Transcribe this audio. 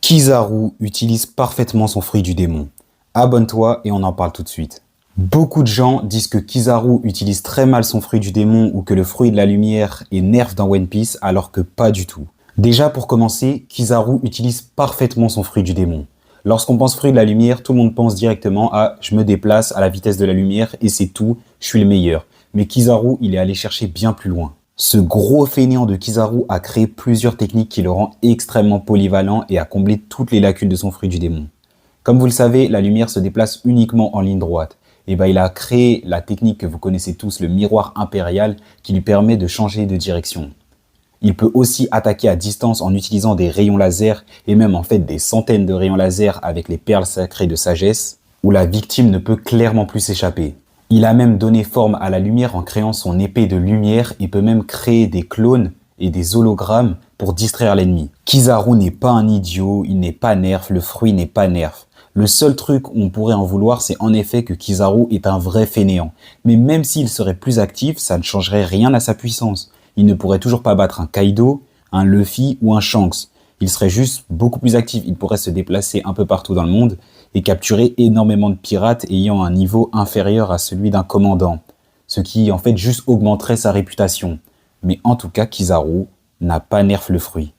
Kizaru utilise parfaitement son fruit du démon. Abonne-toi et on en parle tout de suite. Beaucoup de gens disent que Kizaru utilise très mal son fruit du démon ou que le fruit de la lumière est nerf dans One Piece alors que pas du tout. Déjà pour commencer, Kizaru utilise parfaitement son fruit du démon. Lorsqu'on pense fruit de la lumière, tout le monde pense directement à « je me déplace à la vitesse de la lumière et c'est tout, je suis le meilleur ». Mais Kizaru, il est allé chercher bien plus loin. Ce gros fainéant de Kizaru a créé plusieurs techniques qui le rendent extrêmement polyvalent et a comblé toutes les lacunes de son fruit du démon. Comme vous le savez, la lumière se déplace uniquement en ligne droite. Et il a créé la technique que vous connaissez tous, le miroir impérial, qui lui permet de changer de direction. Il peut aussi attaquer à distance en utilisant des rayons laser et même en fait des centaines de rayons laser avec les perles sacrées de sagesse, où la victime ne peut clairement plus s'échapper. Il a même donné forme à la lumière en créant son épée de lumière et peut même créer des clones et des hologrammes pour distraire l'ennemi. Kizaru n'est pas un idiot, il n'est pas nerf, le fruit n'est pas nerf. Le seul truc où on pourrait en vouloir, c'est en effet que Kizaru est un vrai fainéant. Mais même s'il serait plus actif, ça ne changerait rien à sa puissance. Il ne pourrait toujours pas battre un Kaido, un Luffy ou un Shanks. Il serait juste beaucoup plus actif, il pourrait se déplacer un peu partout dans le monde et capturer énormément de pirates ayant un niveau inférieur à celui d'un commandant. Ce qui en fait juste augmenterait sa réputation. Mais en tout cas, Kizaru n'a pas nerf le fruit.